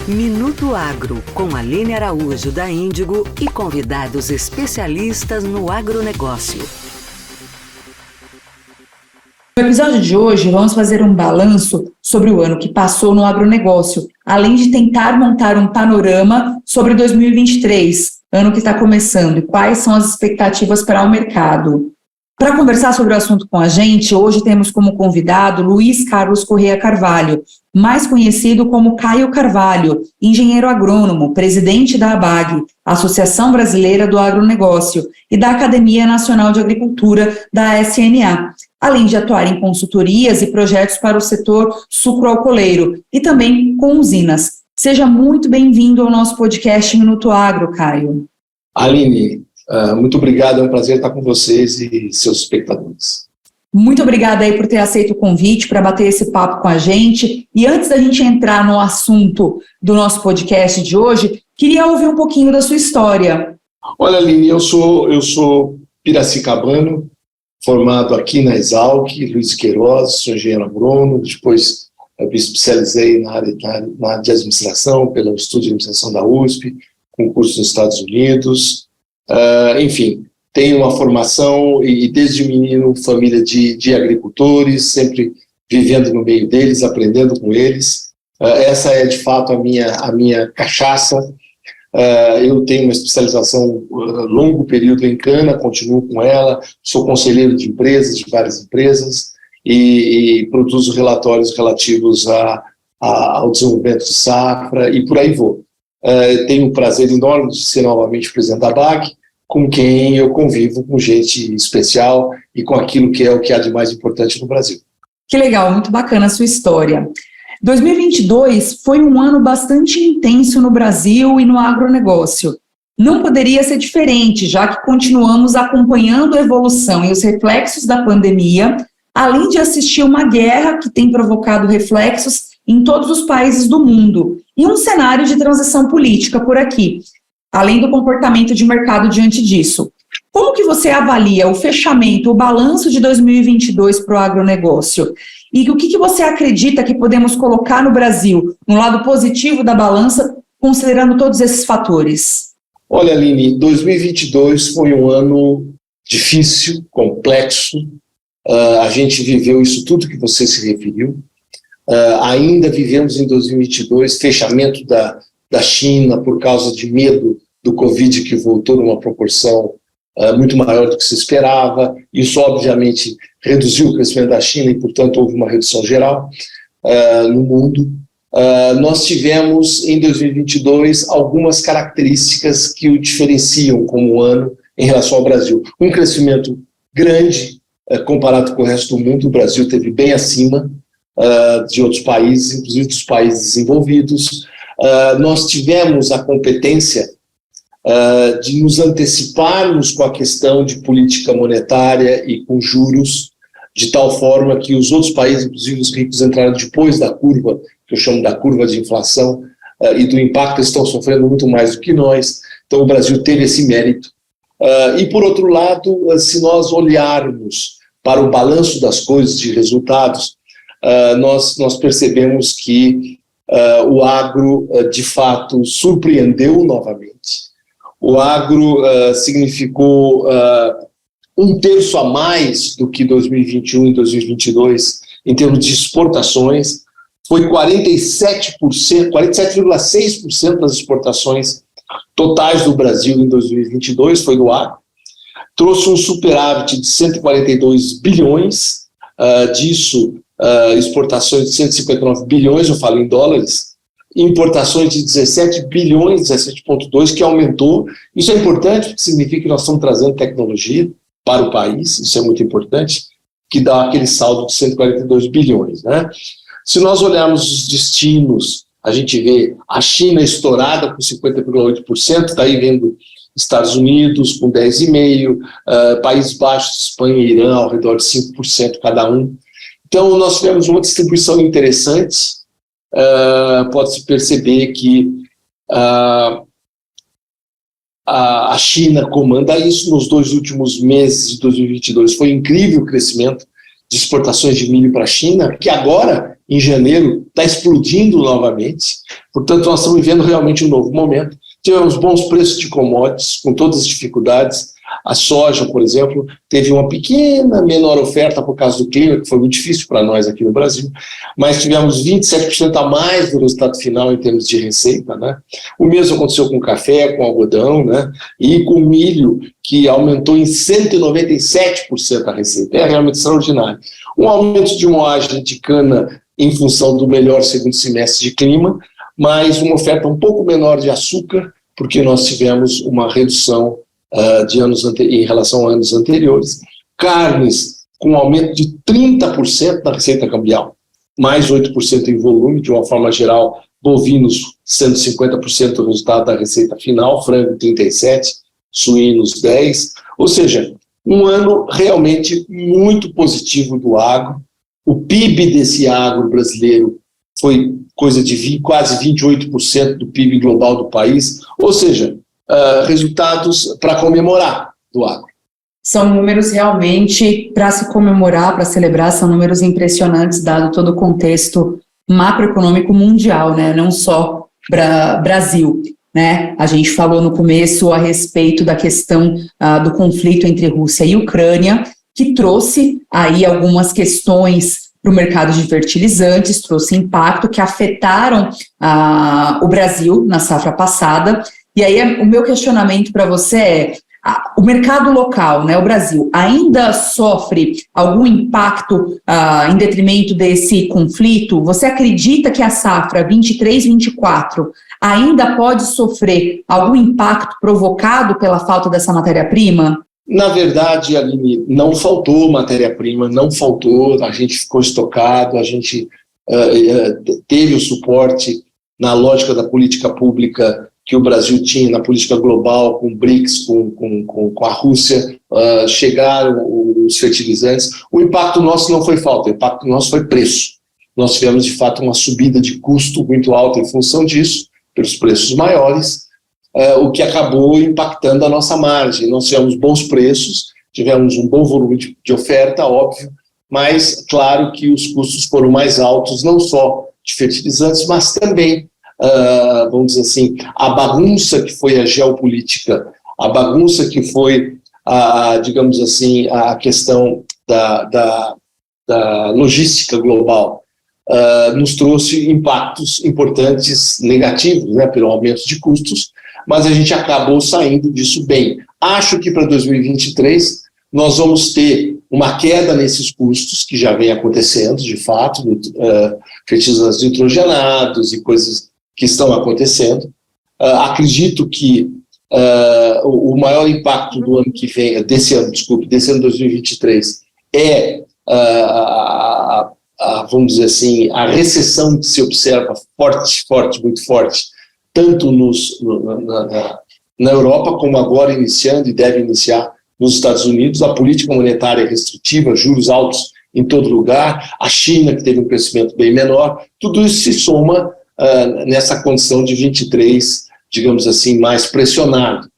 Minuto Agro, com Aline Araújo da Índigo e convidados especialistas no agronegócio. No episódio de hoje, vamos fazer um balanço sobre o ano que passou no agronegócio, além de tentar montar um panorama sobre 2023, ano que está começando, e quais são as expectativas para o mercado. Para conversar sobre o assunto com a gente, hoje temos como convidado Luiz Carlos Corrêa Carvalho, mais conhecido como Caio Carvalho, engenheiro agrônomo, presidente da ABAG, Associação Brasileira do Agronegócio, e da Academia Nacional de Agricultura, da SNA, além de atuar em consultorias e projetos para o setor sucroalcooleiro e também com usinas. Seja muito bem-vindo ao nosso podcast Minuto Agro, Caio. Aline, muito obrigado, é um prazer estar com vocês e seus espectadores. Muito obrigada aí por ter aceito o convite para bater esse papo com a gente. E antes da gente entrar no assunto do nosso podcast de hoje, queria ouvir um pouquinho da sua história. Olha, Aline, eu sou piracicabano, formado aqui na Exalc, Luiz Queiroz, sou engenheiro agrônomo, depois eu me especializei na área de administração, pelo Instituto de Administração da USP, com curso nos Estados Unidos, enfim, tenho uma formação e desde menino família de agricultores, sempre vivendo no meio deles, aprendendo com eles. Essa é de fato a minha cachaça. Eu tenho uma especialização longo período em cana, continuo com ela, sou conselheiro de empresas, de várias empresas, e produzo relatórios relativos ao desenvolvimento de safra e por aí vou. Tenho um prazer enorme de ser novamente presidente da ABAG, com quem eu convivo com gente especial e com aquilo que é o que há de mais importante no Brasil. Que legal, muito bacana a sua história. 2022 foi um ano bastante intenso no Brasil e no agronegócio. Não poderia ser diferente, já que continuamos acompanhando a evolução e os reflexos da pandemia, além de assistir uma guerra que tem provocado reflexos em todos os países do mundo, e um cenário de transição política por aqui, além do comportamento de mercado diante disso. Como que você avalia o fechamento, o balanço de 2022 para o agronegócio? E o que você acredita que podemos colocar no Brasil, no lado positivo da balança, considerando todos esses fatores? Olha, Aline, 2022 foi um ano difícil, complexo. A gente viveu isso tudo que você se referiu. Ainda vivemos em 2022 fechamento da China por causa de medo do Covid, que voltou numa proporção muito maior do que se esperava. Isso, obviamente, reduziu o crescimento da China e, portanto, houve uma redução geral no mundo. Nós tivemos, em 2022, algumas características que o diferenciam como ano em relação ao Brasil. Um crescimento grande comparado com o resto do mundo. O Brasil teve bem acima de outros países, inclusive dos países desenvolvidos. Nós tivemos a competência de nos anteciparmos com a questão de política monetária e com juros, de tal forma que os outros países, inclusive os ricos, entraram depois da curva, que eu chamo da curva de inflação, e do impacto estão sofrendo muito mais do que nós. Então o Brasil teve esse mérito. E por outro lado, se nós olharmos para o balanço das coisas de resultados, nós percebemos que o agro de fato surpreendeu novamente. O agro significou um terço a mais do que 2021 e 2022 em termos de exportações. Foi 47,6% das exportações totais do Brasil em 2022 foi do agro. Trouxe um superávit de 142 bilhões, disso exportações de 159 bilhões, eu falo em dólares, importações de 17 bilhões, 17,2, que aumentou. Isso é importante, porque significa que nós estamos trazendo tecnologia para o país, isso é muito importante, que dá aquele saldo de 142 bilhões. Né? Se nós olharmos os destinos, a gente vê a China estourada com 50,8%, está aí vendo Estados Unidos com 10,5%, Países Baixos, Espanha e Irã ao redor de 5% cada um. Então nós tivemos uma distribuição interessante. Pode-se perceber que a China comanda isso. Nos 2 últimos meses de 2022 foi incrível o crescimento de exportações de milho para a China, que agora, em janeiro, está explodindo novamente. Portanto, nós estamos vivendo realmente um novo momento. Tivemos bons preços de commodities, com todas as dificuldades. A soja, por exemplo, teve uma pequena menor oferta por causa do clima, que foi muito difícil para nós aqui no Brasil, mas tivemos 27% a mais do resultado final em termos de receita, né? O mesmo aconteceu com café, com algodão, né? E com milho, que aumentou em 197% a receita. É realmente extraordinário. Um aumento de moagem de cana em função do melhor segundo semestre de clima, mas uma oferta um pouco menor de açúcar, porque nós tivemos uma redução de anos em relação a anos anteriores. Carnes com um aumento de 30% na receita cambial, mais 8% em volume, de uma forma geral, bovinos 150% do resultado da receita final, frango 37%, suínos 10%, ou seja, um ano realmente muito positivo do agro. O PIB desse agro brasileiro foi coisa de quase 28% do PIB global do país, ou seja, resultados para comemorar do agro. São números realmente para se comemorar, para celebrar, são números impressionantes, dado todo o contexto macroeconômico mundial, né? Não só Brasil, né? A gente falou no começo a respeito da questão do conflito entre Rússia e Ucrânia, que trouxe aí algumas questões para o mercado de fertilizantes, trouxe impacto que afetaram o Brasil na safra passada. E aí o meu questionamento para você é, o mercado local, né, o Brasil, ainda sofre algum impacto em detrimento desse conflito? Você acredita que a safra 23-24 ainda pode sofrer algum impacto provocado pela falta dessa matéria-prima? Na verdade, Aline, não faltou matéria-prima, não faltou, a gente ficou estocado, a gente teve o suporte na lógica da política pública que o Brasil tinha na política global, com o BRICS, com a Rússia, chegaram os fertilizantes. O impacto nosso não foi falta, o impacto nosso foi preço. Nós tivemos, de fato, uma subida de custo muito alta em função disso, pelos preços maiores, o que acabou impactando a nossa margem. Nós tivemos bons preços, tivemos um bom volume de oferta, óbvio, mas claro que os custos foram mais altos, não só de fertilizantes, mas também vamos dizer assim, a bagunça que foi a geopolítica, a bagunça que foi, digamos assim, a questão da logística global, nos trouxe impactos importantes negativos, né, pelo aumento de custos, mas a gente acabou saindo disso bem. Acho que para 2023 nós vamos ter uma queda nesses custos, que já vem acontecendo, de fato, fertilizantes nitrogenados e coisas que estão acontecendo. Acredito que o maior impacto do ano que vem, desse ano 2023, é, vamos dizer assim, a recessão que se observa muito forte, tanto na Europa, como agora iniciando e deve iniciar nos Estados Unidos. A política monetária restritiva, juros altos em todo lugar, a China, que teve um crescimento bem menor, tudo isso se soma nessa condição de 23, digamos assim, mais pressionado.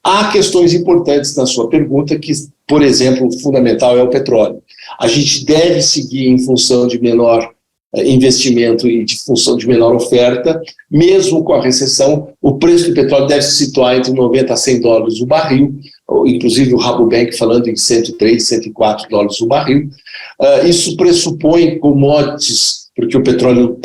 Há questões importantes na sua pergunta que, por exemplo, o fundamental é o petróleo. A gente deve seguir em função de menor investimento e de função de menor oferta, mesmo com a recessão, o preço do petróleo deve se situar entre 90 a 100 dólares o barril, inclusive o Rabobank falando em 103, 104 dólares o barril. Isso pressupõe commodities, porque o petróleo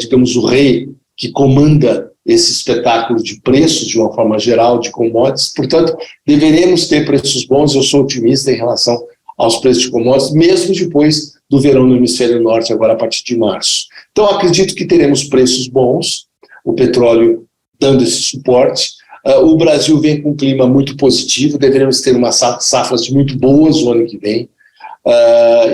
digamos, o rei que comanda esse espetáculo de preços, de uma forma geral, de commodities. Portanto, deveremos ter preços bons. Eu sou otimista em relação aos preços de commodities, mesmo depois do verão no hemisfério norte, agora a partir de março. Então, acredito que teremos preços bons, o petróleo dando esse suporte. O Brasil vem com um clima muito positivo, deveremos ter umas safras muito boas no ano que vem.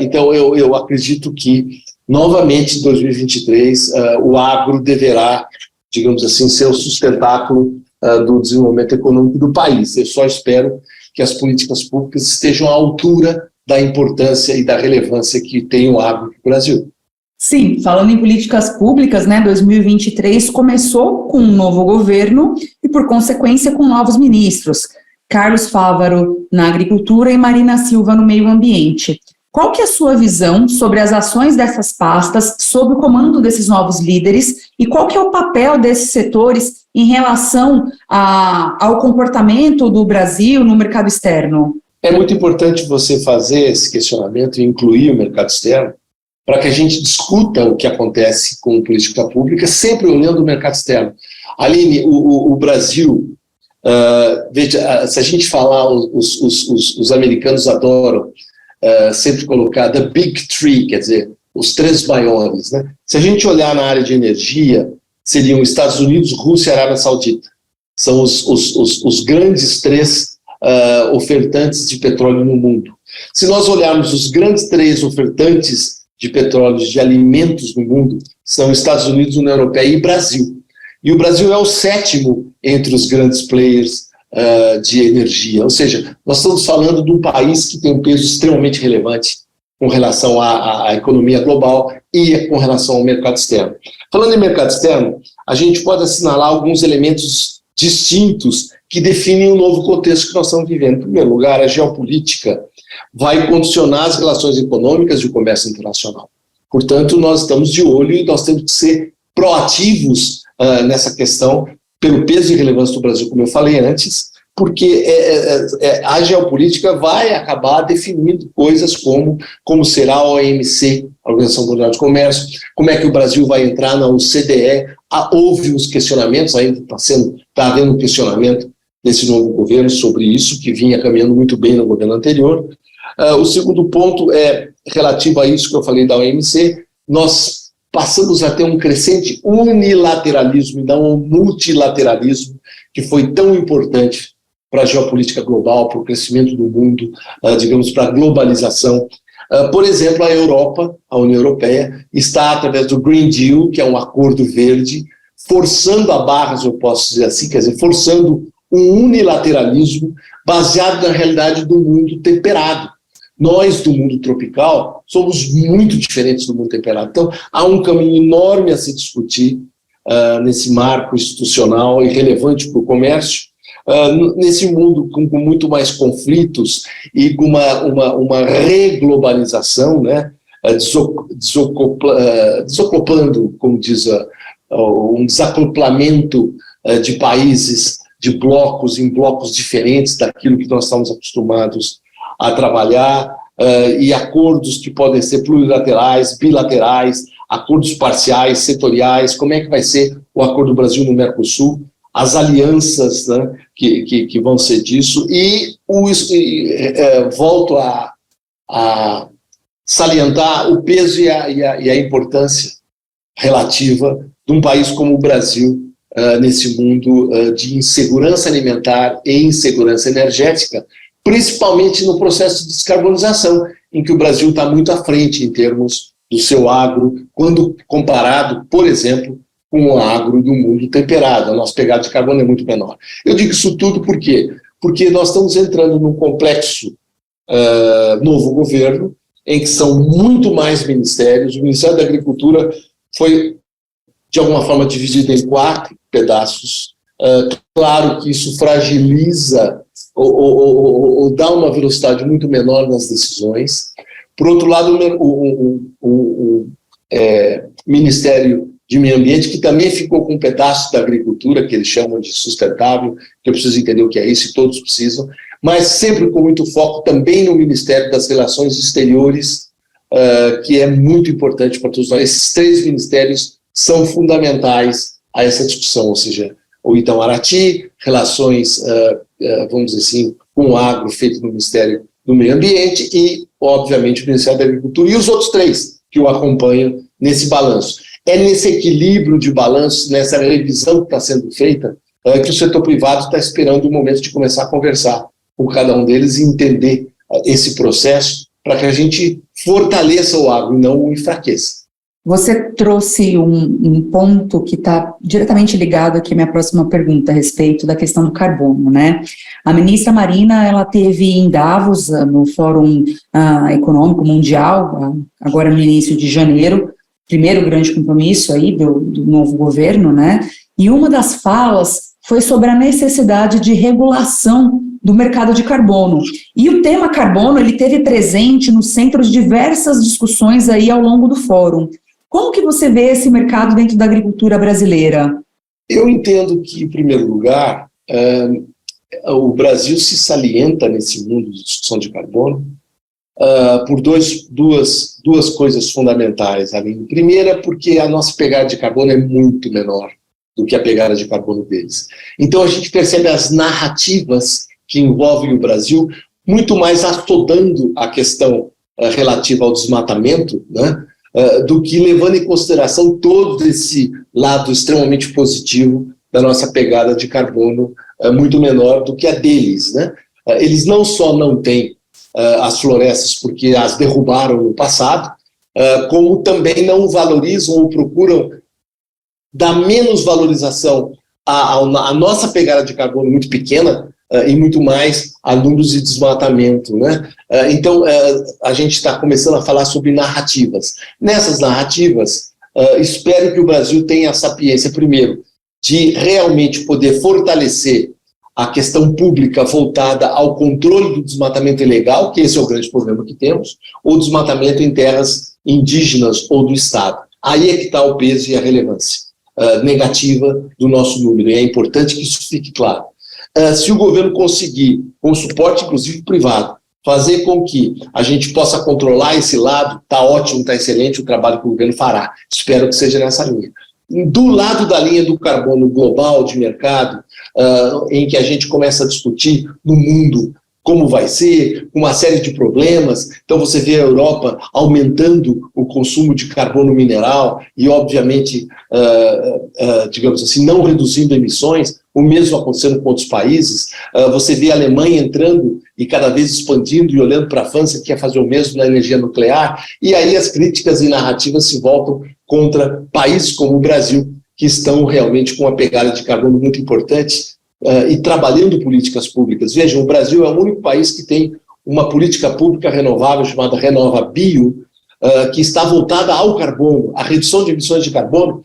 Então, eu acredito que, novamente, em 2023, o agro deverá, digamos assim, ser o sustentáculo do desenvolvimento econômico do país. Eu só espero que as políticas públicas estejam à altura da importância e da relevância que tem o agro no Brasil. Sim, falando em políticas públicas, né, 2023 começou com um novo governo e, por consequência, com novos ministros. Carlos Fávaro na Agricultura e Marina Silva no Meio Ambiente. Qual que é a sua visão sobre as ações dessas pastas, sob o comando desses novos líderes E qual que é o papel desses setores em relação ao comportamento do Brasil no mercado externo? É muito importante você fazer esse questionamento e incluir o mercado externo para que a gente discuta o que acontece com política pública, sempre olhando o mercado externo. Aline, o Brasil, veja, se a gente falar, os americanos adoram sempre colocar the big three, quer dizer, os três maiores, né? Se a gente olhar na área de energia, seriam Estados Unidos, Rússia e Arábia Saudita. São os grandes três ofertantes de petróleo no mundo. Se nós olharmos os grandes três ofertantes de petróleo, de alimentos no mundo, são Estados Unidos, União Europeia e Brasil. E o Brasil é o 7º entre os grandes players de energia. Ou seja, nós estamos falando de um país que tem um peso extremamente relevante com relação à economia global e com relação ao mercado externo. Falando em mercado externo, a gente pode assinalar alguns elementos distintos que definem o novo contexto que nós estamos vivendo. Em primeiro lugar, a geopolítica vai condicionar as relações econômicas e o comércio internacional. Portanto, nós estamos de olho e nós temos que ser proativos nessa questão, pelo peso e relevância do Brasil, como eu falei antes, porque a geopolítica vai acabar definindo coisas como será a OMC, a Organização Mundial de Comércio, como é que o Brasil vai entrar na OCDE. Houve uns questionamentos, ainda está havendo um questionamento desse novo governo sobre isso, que vinha caminhando muito bem no governo anterior. O segundo ponto é relativo a isso que eu falei da OMC. Nós passamos a ter um crescente unilateralismo e não um multilateralismo, que foi tão importante para a geopolítica global, para o crescimento do mundo, digamos, para a globalização. Por exemplo, a Europa, a União Europeia, está, através do Green Deal, que é um acordo verde, forçando a barra, se eu posso dizer assim, quer dizer, forçando um unilateralismo baseado na realidade do mundo temperado. Nós, do mundo tropical, somos muito diferentes do mundo temperado. Então, há um caminho enorme a se discutir nesse marco institucional e relevante para o comércio, nesse mundo com muito mais conflitos e com uma reglobalização, né, desocuplando, como diz, um desacoplamento de países, de blocos, em blocos diferentes daquilo que nós estamos acostumados a trabalhar, e acordos que podem ser plurilaterais, bilaterais, acordos parciais, setoriais. Como é que vai ser o acordo do Brasil no Mercosul, as alianças, né, que vão ser disso, e volto a salientar o peso e a importância relativa de um país como o Brasil nesse mundo de insegurança alimentar e insegurança energética, principalmente no processo de descarbonização, em que o Brasil está muito à frente em termos do seu agro, quando comparado, por exemplo, com o agro do mundo temperado. A nossa pegada de carbono é muito menor. Eu digo isso tudo por quê? Porque nós estamos entrando num complexo novo governo, em que são muito mais ministérios. O Ministério da Agricultura foi, de alguma forma, dividido em 4 pedaços. Claro que isso fragiliza ou dá uma velocidade muito menor nas decisões. Por outro lado, o Ministério de Meio Ambiente, que também ficou com um pedaço da agricultura, que eles chamam de sustentável, que eu preciso entender o que é isso, e todos precisam, mas sempre com muito foco também no Ministério das Relações Exteriores, que é muito importante para todos nós. Esses 3 ministérios são fundamentais a essa discussão, ou seja, o Itamaraty, relações, vamos dizer assim, com o agro feito no Ministério do Meio Ambiente e, obviamente, o Ministério da Agricultura e os outros 3 que o acompanham nesse balanço. É nesse equilíbrio de balanço, nessa revisão que está sendo feita, que o setor privado está esperando o momento de começar a conversar com cada um deles e entender esse processo para que a gente fortaleça o agro e não o enfraqueça. Você trouxe um ponto que está diretamente ligado aqui à minha próxima pergunta a respeito da questão do carbono, né? A ministra Marina, ela teve em Davos, no Fórum Econômico Mundial, agora no início de janeiro, primeiro grande compromisso aí do novo governo, né? E uma das falas foi sobre a necessidade de regulação do mercado de carbono. E o tema carbono, ele teve presente no centro de diversas discussões aí ao longo do fórum. Como que você vê esse mercado dentro da agricultura brasileira? Eu entendo que, em primeiro lugar, o Brasil se salienta nesse mundo de discussão de carbono por duas coisas fundamentais. Primeira, porque a nossa pegada de carbono é muito menor do que a pegada de carbono deles. Então, a gente percebe as narrativas que envolvem o Brasil muito mais assodando a questão relativa ao desmatamento, né, do que levando em consideração todo esse lado extremamente positivo da nossa pegada de carbono muito menor do que a deles, né? Eles não só não têm as florestas porque as derrubaram no passado, como também não valorizam ou procuram dar menos valorização à nossa pegada de carbono muito pequena e muito mais a números de desmatamento, né? Então, a gente está começando a falar sobre narrativas. Nessas narrativas, espero que o Brasil tenha a sapiência, primeiro, de realmente poder fortalecer a questão pública voltada ao controle do desmatamento ilegal, que esse é o grande problema que temos, ou desmatamento em terras indígenas ou do Estado. Aí é que está o peso e a relevância negativa do nosso número, e é importante que isso fique claro. Se o governo conseguir, com suporte inclusive privado, fazer com que a gente possa controlar esse lado, está ótimo, está excelente o trabalho que o governo fará. Espero que seja nessa linha. Do lado da linha do carbono global de mercado, em que a gente começa a discutir no mundo como vai ser, uma série de problemas. Então você vê a Europa aumentando o consumo de carbono mineral e, obviamente, digamos assim, não reduzindo emissões, o mesmo acontecendo com outros países. Você vê a Alemanha entrando e cada vez expandindo e olhando para a França, que quer fazer o mesmo na energia nuclear, e aí as críticas e narrativas se voltam contra países como o Brasil, que estão realmente com uma pegada de carbono muito importante, e trabalhando políticas públicas. Vejam, o Brasil é o único país que tem uma política pública renovável chamada RenovaBio, que está voltada ao carbono, à redução de emissões de carbono,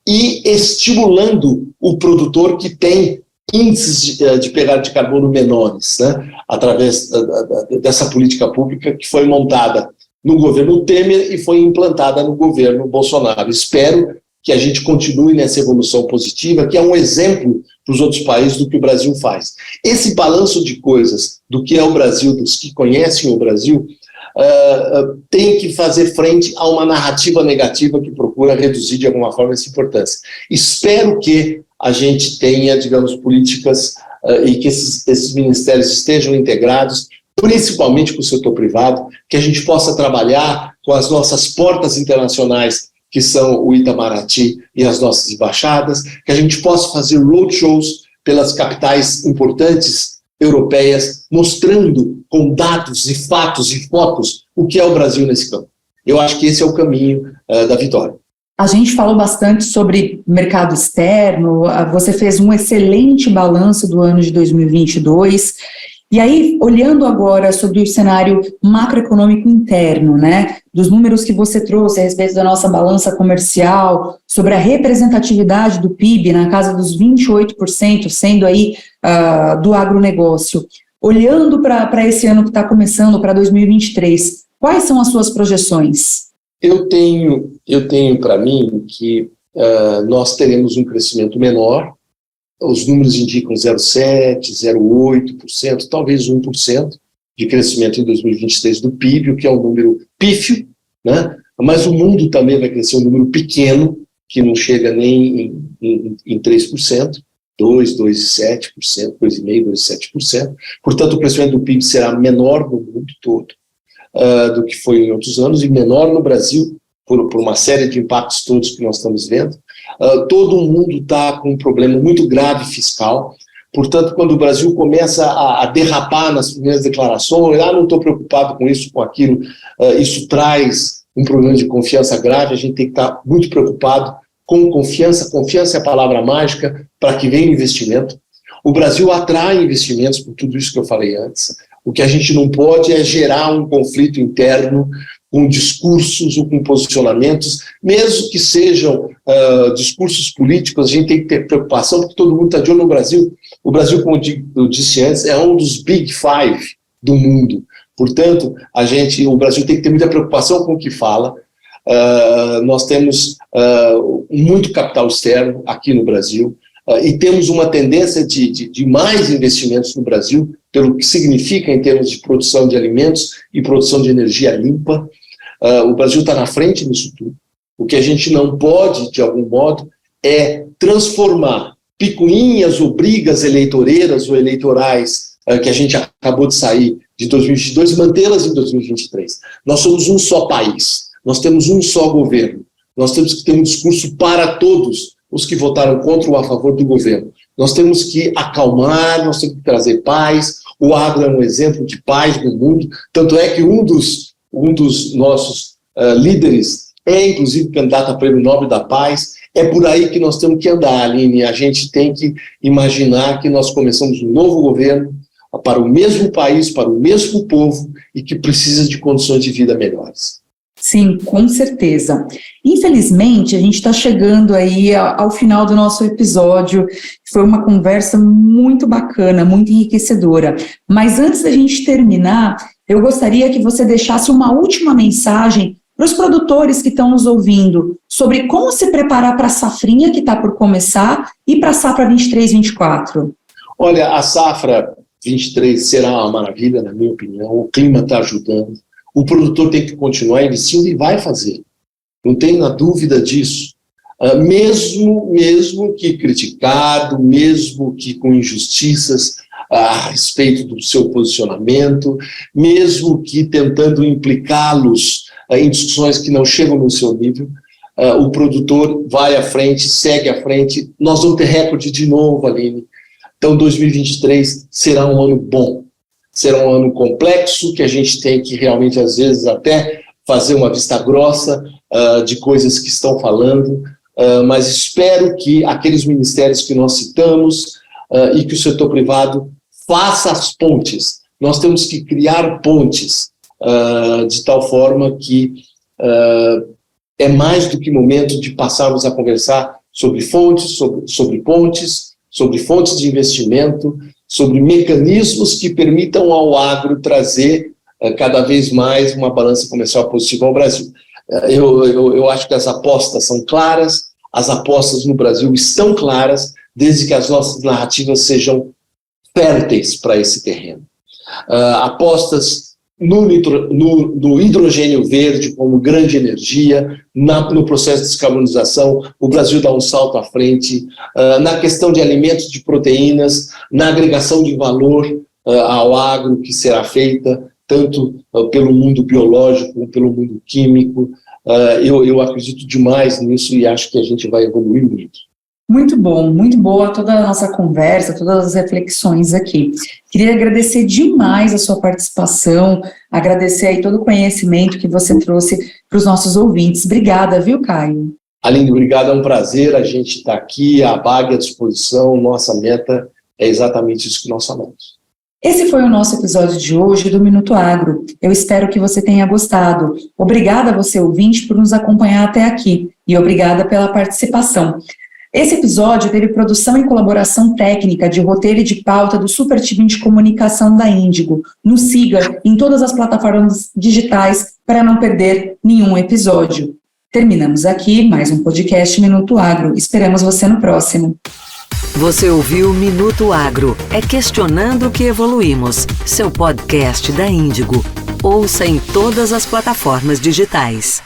e estimulando o produtor que tem índices de pegada de carbono menores, né, através dessa política pública que foi montada no governo Temer e foi implantada no governo Bolsonaro. Espero que a gente continue nessa evolução positiva, que é um exemplo para os outros países do que o Brasil faz. Esse balanço de coisas do que é o Brasil, dos que conhecem o Brasil, tem que fazer frente a uma narrativa negativa que procura reduzir de alguma forma essa importância. Espero que a gente tenha, digamos, políticas e que esses ministérios estejam integrados, principalmente com o setor privado, que a gente possa trabalhar com as nossas portas internacionais, que são o Itamaraty e as nossas embaixadas, que a gente possa fazer roadshows pelas capitais importantes europeias, mostrando com dados e fatos e fotos o que é o Brasil nesse campo. Eu acho que esse é o caminho da vitória. A gente falou bastante sobre mercado externo, você fez um excelente balanço do ano de 2022, e aí, olhando agora sobre o cenário macroeconômico interno, né, dos números que você trouxe a respeito da nossa balança comercial, sobre a representatividade do PIB na casa dos 28%, sendo aí do agronegócio, olhando para esse ano que está começando, para 2023, quais são as suas projeções? Eu tenho para mim que nós teremos um crescimento menor. Os números indicam 0,7%, 0,8%, talvez 1% de crescimento em 2023 do PIB, o que é um número pífio, né? Mas o mundo também vai crescer um número pequeno, que não chega nem em 3%, 2,7%, 2,5%, 2,7%. Portanto, o crescimento do PIB será menor no mundo todo do que foi em outros anos, e menor no Brasil, por uma série de impactos todos que nós estamos vendo. Todo mundo está com um problema muito grave fiscal, portanto, quando o Brasil começa a derrapar nas primeiras declarações, não estou preocupado com isso, com aquilo, isso traz um problema de confiança grave, a gente tem que estar muito preocupado com confiança. Confiança é a palavra mágica para que venha investimento. O Brasil atrai investimentos por tudo isso que eu falei antes. O que a gente não pode é gerar um conflito interno com discursos ou com posicionamentos, mesmo que sejam discursos políticos. A gente tem que ter preocupação, porque todo mundo está de olho no Brasil. O Brasil, como eu disse antes, é um dos Big Five do mundo. Portanto, o Brasil tem que ter muita preocupação com o que fala, nós temos muito capital externo aqui no Brasil, e temos uma tendência de mais investimentos no Brasil, pelo que significa em termos de produção de alimentos e produção de energia limpa. O Brasil está na frente nisso tudo. O que a gente não pode, de algum modo, é transformar picuinhas ou brigas eleitoreiras ou eleitorais que a gente acabou de sair de 2022 e mantê-las em 2023. Nós somos um só país, nós temos um só governo, nós temos que ter um discurso para todos os que votaram contra ou a favor do governo. Nós temos que acalmar, nós temos que trazer paz. O agro é um exemplo de paz no mundo, tanto é que um dos nossos líderes é, inclusive, candidato a Prêmio Nobel da Paz. É por aí que nós temos que andar, Aline. A gente tem que imaginar que nós começamos um novo governo para o mesmo país, para o mesmo povo e que precisa de condições de vida melhores. Sim, com certeza. Infelizmente, a gente está chegando aí ao final do nosso episódio. Foi uma conversa muito bacana, muito enriquecedora. Mas antes da gente terminar, eu gostaria que você deixasse uma última mensagem para os produtores que estão nos ouvindo sobre como se preparar para a safrinha que está por começar e para a safra 23-24. Olha, a safra 23 será uma maravilha, na minha opinião. O clima está ajudando. O produtor tem que continuar investindo e vai fazer. Não tenho dúvida disso. Mesmo que criticado, mesmo que com injustiças a respeito do seu posicionamento, mesmo que tentando implicá-los em discussões que não chegam no seu nível, o produtor vai à frente, segue à frente. Nós vamos ter recorde de novo, Aline. Então, 2023 será um ano bom. Será um ano complexo, que a gente tem que realmente, às vezes, até fazer uma vista grossa de coisas que estão falando, mas espero que aqueles ministérios que nós citamos e que o setor privado faça as pontes. Nós temos que criar pontes de tal forma que é mais do que momento de passarmos a conversar sobre fontes, sobre pontes, sobre fontes de investimento, sobre mecanismos que permitam ao agro trazer cada vez mais uma balança comercial positiva ao Brasil. Eu acho que as apostas são claras, as apostas no Brasil estão claras, desde que as nossas narrativas sejam férteis para esse terreno. Apostas no hidrogênio verde como grande energia, no processo de descarbonização, o Brasil dá um salto à frente, na questão de alimentos, de proteínas, na agregação de valor ao agro que será feita, tanto pelo mundo biológico como pelo mundo químico. Eu acredito demais nisso e acho que a gente vai evoluir muito. Muito bom, muito boa toda a nossa conversa, todas as reflexões aqui. Queria agradecer demais a sua participação, agradecer aí todo o conhecimento que você trouxe para os nossos ouvintes. Obrigada, viu, Caio? Aline, obrigado, é um prazer a gente estar aqui, a BAG à disposição, nossa meta é exatamente isso que nós falamos. Esse foi o nosso episódio de hoje do Minuto Agro. Eu espero que você tenha gostado. Obrigada a você, ouvinte, por nos acompanhar até aqui e obrigada pela participação. Esse episódio teve produção e colaboração técnica de roteiro e de pauta do super time de comunicação da Índigo. Nos siga em todas as plataformas digitais para não perder nenhum episódio. Terminamos aqui mais um podcast Minuto Agro. Esperamos você no próximo. Você ouviu Minuto Agro. É questionando que evoluímos. Seu podcast da Índigo. Ouça em todas as plataformas digitais.